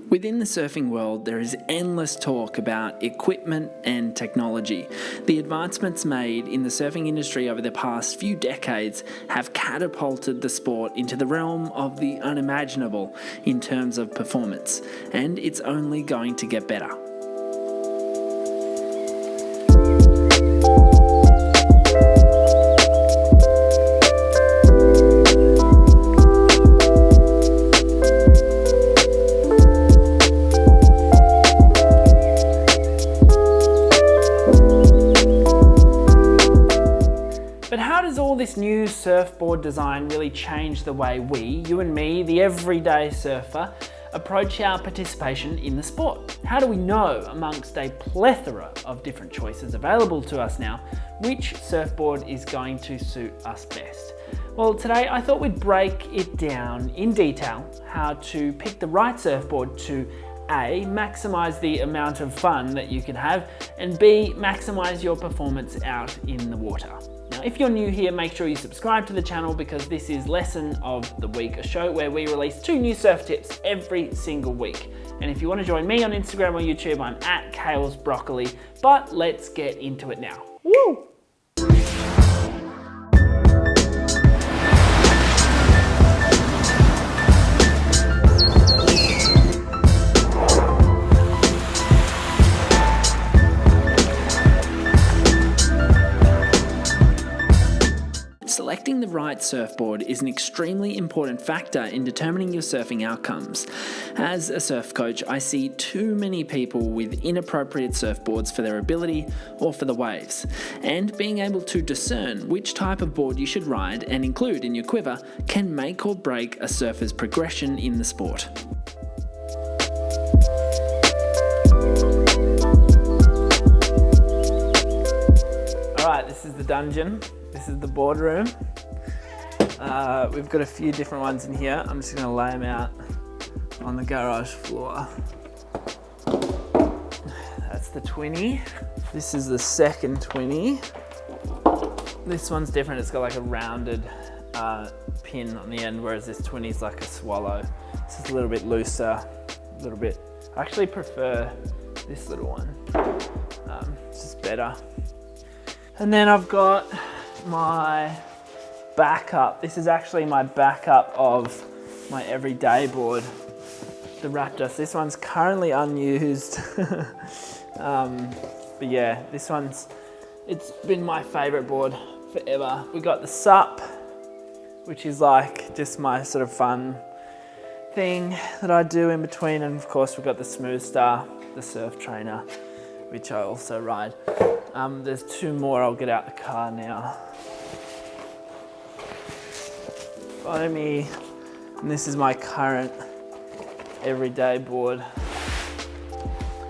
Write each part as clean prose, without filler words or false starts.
Within the surfing world, there is endless talk about equipment and technology. The advancements made in the surfing industry over the past few decades have catapulted the sport into the realm of the unimaginable in terms of performance, and it's only going to get better. But how does all this new surfboard design really change the way we, you and me, the everyday surfer, approach our participation in the sport? How do we know, amongst a plethora of different choices available to us now, which surfboard is going to suit us best? Well, today I thought we'd break it down in detail how to pick the right surfboard to A, maximize the amount of fun that you can have, and B, maximize your performance out in the water. Now, if you're new here, make sure you subscribe to the channel because this is Lesson of the Week, a show where we release 2 new surf tips every single week. And if you want to join me on Instagram or YouTube, I'm at Kale's Broccoli. But let's get into it now. Woo! Selecting the right surfboard is an extremely important factor in determining your surfing outcomes. As a surf coach, I see too many people with inappropriate surfboards for their ability or for the waves. And being able to discern which type of board you should ride and include in your quiver can make or break a surfer's progression in the sport. Alright, this is the dungeon. This is the boardroom. We've got a few different ones in here. I'm just going to lay them out on the garage floor. That's the 20. This is the second 20. This one's different. It's got like a rounded pin on the end, whereas this 20 is like a swallow. This is a little bit looser, a little bit. I actually prefer this little one. It's just better. And then I've got my backup. This is actually my backup of my everyday board, the Raptor. So this one's currently unused. But yeah, this one's, it's been my favorite board forever. We got the SUP, which is like just my sort of fun thing that I do in between. And of course we've got the Smooth Star, the surf trainer, which I also ride. There's 2 more. I'll get out the car now. Follow me. And this is my current everyday board.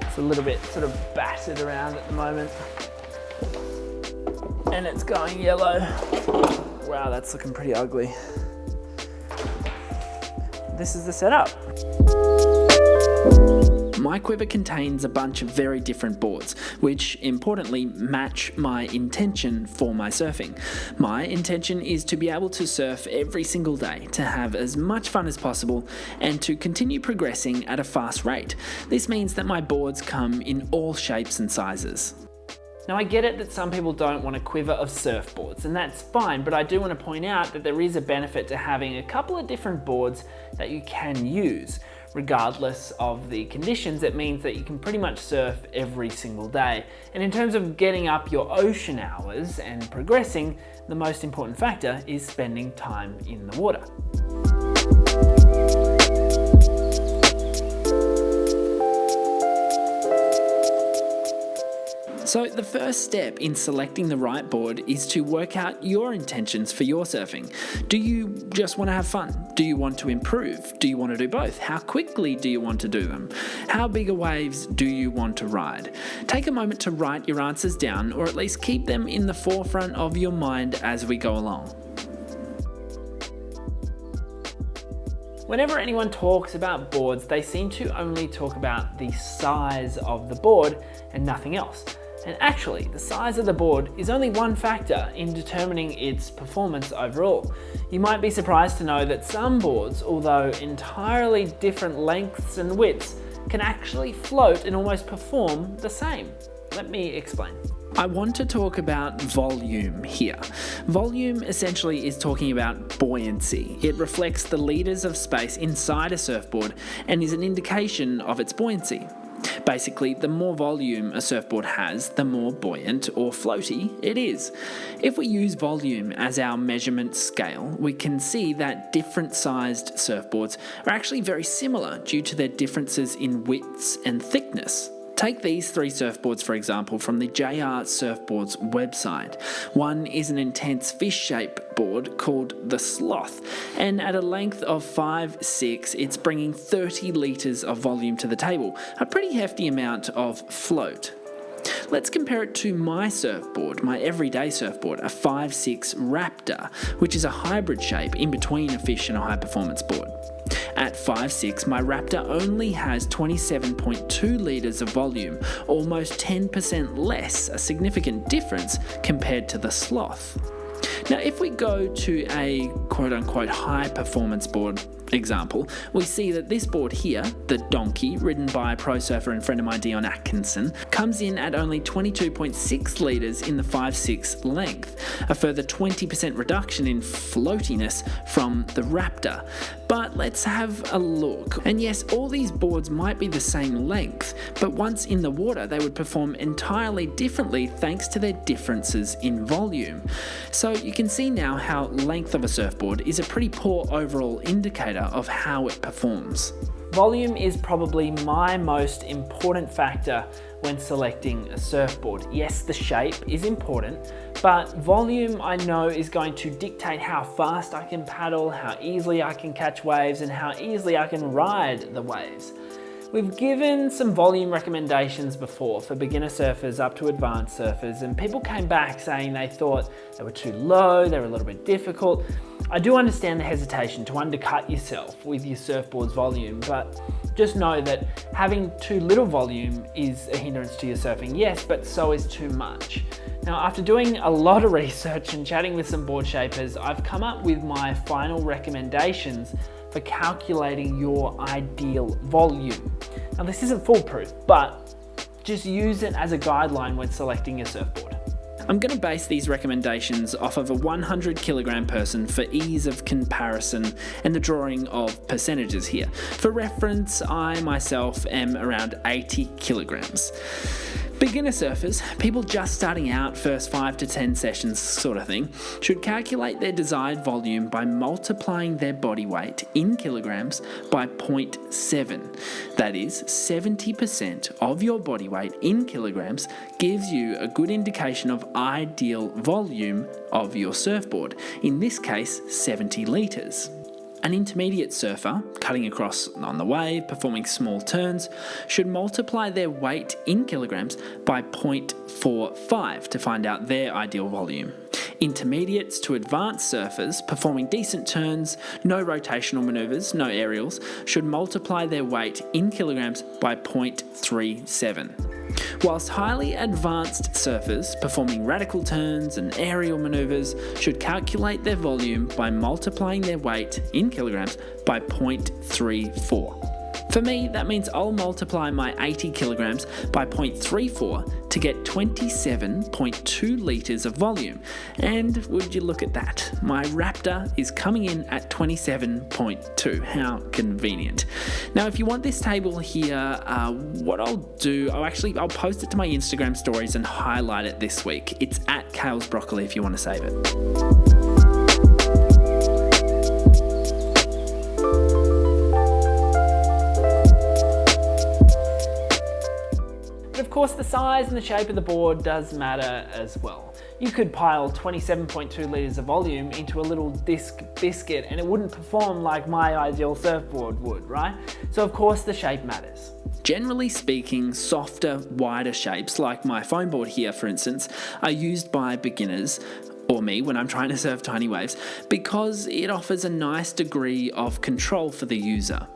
It's a little bit sort of battered around at the moment. And it's going yellow. Wow, that's looking pretty ugly. This is the setup. My quiver contains a bunch of very different boards, which importantly match my intention for my surfing. My intention is to be able to surf every single day, to have as much fun as possible, and to continue progressing at a fast rate. This means that my boards come in all shapes and sizes. Now I get it that some people don't want a quiver of surfboards, and that's fine, but I do want to point out that there is a benefit to having a couple of different boards that you can use. Regardless of the conditions, it means that you can pretty much surf every single day. And in terms of getting up your ocean hours and progressing, the most important factor is spending time in the water. So the first step in selecting the right board is to work out your intentions for your surfing. Do you just want to have fun? Do you want to improve? Do you want to do both? How quickly do you want to do them? How big a waves do you want to ride? Take a moment to write your answers down, or at least keep them in the forefront of your mind as we go along. Whenever anyone talks about boards, they seem to only talk about the size of the board and nothing else. And actually, the size of the board is only one factor in determining its performance overall. You might be surprised to know that some boards, although entirely different lengths and widths, can actually float and almost perform the same. Let me explain. I want to talk about volume here. Volume essentially is talking about buoyancy. It reflects the liters of space inside a surfboard and is an indication of its buoyancy. Basically, the more volume a surfboard has, the more buoyant or floaty it is. If we use volume as our measurement scale, we can see that different sized surfboards are actually very similar due to their differences in widths and thickness. Take these 3 surfboards, for example, from the JR Surfboards website. One is an intense fish shape board called the Sloth, and at a length of 5'6", it's bringing 30 litres of volume to the table, a pretty hefty amount of float. Let's compare it to my surfboard, my everyday surfboard, a 5'6" Raptor, which is a hybrid shape in between a fish and a high performance board. At 5'6", my Raptor only has 27.2 litres of volume, almost 10% less, a significant difference compared to the Sloth. Now, if we go to a quote-unquote high-performance board example, we see that this board here, the Donkey, ridden by a pro surfer and friend of mine, Dion Atkinson, comes in at only 22.6 litres in the 5'6" length, a further 20% reduction in floatiness from the Raptor. But let's have a look. And yes, all these boards might be the same length, but once in the water, they would perform entirely differently thanks to their differences in volume. So you can see now how length of a surfboard is a pretty poor overall indicator of how it performs. Volume is probably my most important factor when selecting a surfboard. Yes, the shape is important, but volume I know is going to dictate how fast I can paddle, how easily I can catch waves, and how easily I can ride the waves. We've given some volume recommendations before for beginner surfers up to advanced surfers, and people came back saying they thought they were too low, they were a little bit difficult. I do understand the hesitation to undercut yourself with your surfboard's volume, but just know that having too little volume is a hindrance to your surfing, yes, but so is too much. Now, after doing a lot of research and chatting with some board shapers, I've come up with my final recommendations for calculating your ideal volume. Now, this isn't foolproof, but just use it as a guideline when selecting your surfboard. I'm going to base these recommendations off of a 100 kilogram person for ease of comparison and the drawing of percentages here. For reference, I myself am around 80 kilograms. Beginner surfers, people just starting out, first 5 to 10 sessions sort of thing, should calculate their desired volume by multiplying their body weight in kilograms by 0.7. That is, 70% of your body weight in kilograms gives you a good indication of ideal volume of your surfboard, in this case 70 litres. An intermediate surfer, cutting across on the wave, performing small turns, should multiply their weight in kilograms by 0.45 to find out their ideal volume. Intermediates to advanced surfers, performing decent turns, no rotational maneuvers, no aerials, should multiply their weight in kilograms by 0.37. Whilst highly advanced surfers performing radical turns and aerial maneuvers should calculate their volume by multiplying their weight in kilograms by 0.34. For me, that means I'll multiply my 80 kilograms by 0.34 to get 27.2 litres of volume. And would you look at that? My Raptor is coming in at 27.2. How convenient. Now, if you want this table here, what I'll do, I'll post it to my Instagram stories and highlight it this week. It's at Kale's Broccoli if you want to save it. Of course, the size and the shape of the board does matter as well. You could pile 27.2 litres of volume into a little disc biscuit and it wouldn't perform like my ideal surfboard would, right? So of course the shape matters. Generally speaking, softer, wider shapes, like my foam board here for instance, are used by beginners or me when I'm trying to surf tiny waves because it offers a nice degree of control for the user.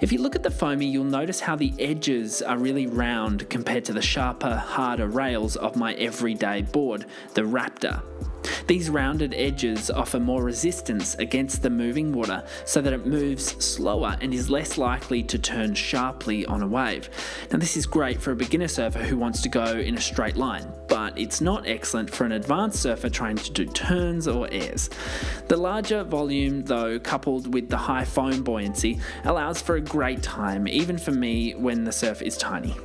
If you look at the foamy, you'll notice how the edges are really round compared to the sharper, harder rails of my everyday board, the Raptor. These rounded edges offer more resistance against the moving water so that it moves slower and is less likely to turn sharply on a wave. Now this is great for a beginner surfer who wants to go in a straight line, but it's not excellent for an advanced surfer trying to do turns or airs. The larger volume though, coupled with the high foam buoyancy, allows for a great time, even for me when the surf is tiny.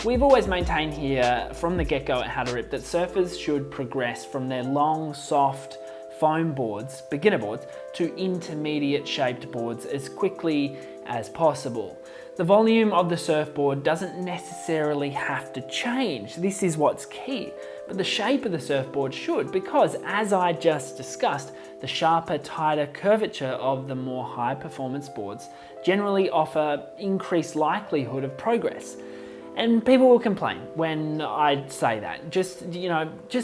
We've always maintained here from the get-go at How to Rip that surfers should progress from their long, soft foam boards, beginner boards, to intermediate shaped boards as quickly as possible. The volume of the surfboard doesn't necessarily have to change. This is what's key. But the shape of the surfboard should, because as I just discussed, the sharper, tighter curvature of the more high performance boards generally offer increased likelihood of progress. And people will complain when I say that. Just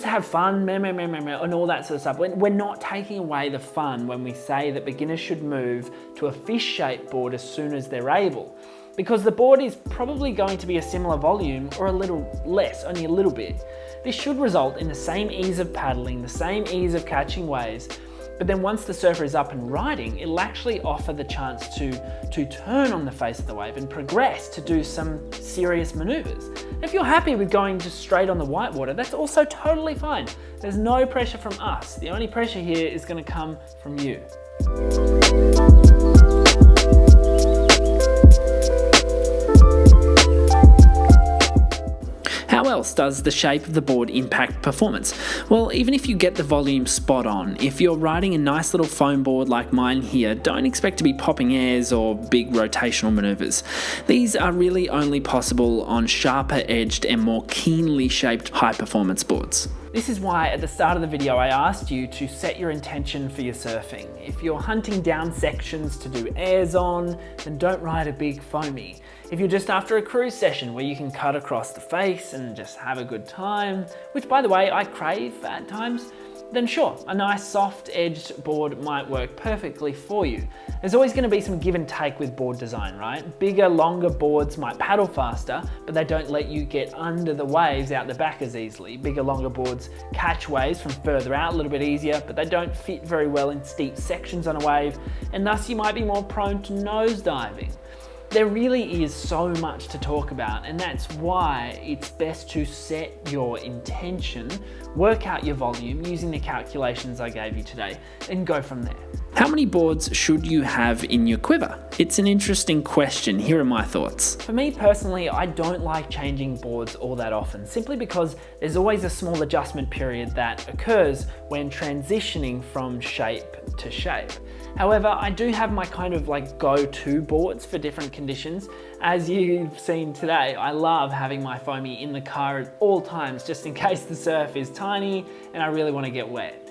have fun, and all that sort of stuff. We're not taking away the fun when we say that beginners should move to a fish-shaped board as soon as they're able. Because the board is probably going to be a similar volume or a little less, only a little bit. This should result in the same ease of paddling, the same ease of catching waves, but then once the surfer is up and riding, it'll actually offer the chance to turn on the face of the wave and progress to do some serious maneuvers. If you're happy with going just straight on the whitewater, that's also totally fine. There's no pressure from us. The only pressure here is going to come from you. How else does the shape of the board impact performance? Well, even if you get the volume spot on, if you're riding a nice little foam board like mine here, don't expect to be popping airs or big rotational maneuvers. These are really only possible on sharper edged and more keenly shaped high performance boards. This is why at the start of the video I asked you to set your intention for your surfing. If you're hunting down sections to do airs on, then don't ride a big foamy. If you're just after a cruise session where you can cut across the face and just have a good time, which by the way I crave at times, then sure, a nice soft edged board might work perfectly for you. There's always going to be some give and take with board design, right? Bigger, longer boards might paddle faster, but they don't let you get under the waves out the back as easily. Bigger, longer boards catch waves from further out a little bit easier, but they don't fit very well in steep sections on a wave, and thus you might be more prone to nosediving. There really is so much to talk about, and that's why it's best to set your intention, work out your volume using the calculations I gave you today, and go from there. How many boards should you have in your quiver? It's an interesting question. Here are my thoughts. For me personally, I don't like changing boards all that often, simply because there's always a small adjustment period that occurs when transitioning from shape to shape. However, I do have my kind of like go-to boards for different conditions. As you've seen today, I love having my foamy in the car at all times, just in case the surf is tiny and I really want to get wet.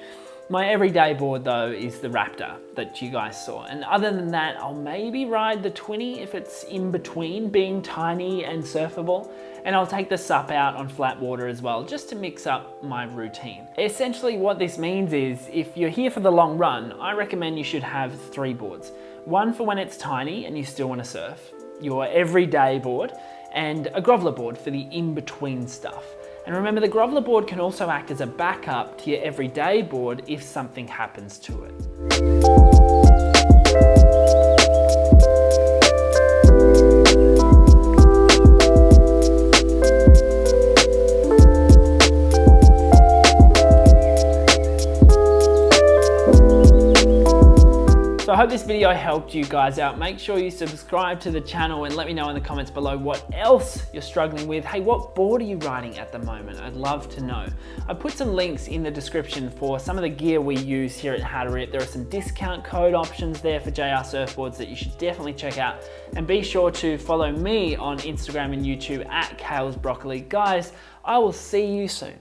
My everyday board though is the Raptor that you guys saw. And other than that, I'll maybe ride the 20 if it's in between being tiny and surfable. And I'll take the SUP out on flat water as well, just to mix up my routine. Essentially what this means is, if you're here for the long run, I recommend you should have 3 boards. One for when it's tiny and you still want to surf, your everyday board, and a groveler board for the in-between stuff. And remember, the groveler board can also act as a backup to your everyday board if something happens to it. So I hope this video helped you guys out. Make sure you subscribe to the channel and let me know in the comments below what else you're struggling with. Hey, what board are you riding at the moment? I'd love to know. I put some links in the description for some of the gear we use here at How to Rip. There are some discount code options there for JR Surfboards that you should definitely check out. And be sure to follow me on Instagram and YouTube at Kale's Broccoli. Guys, I will see you soon.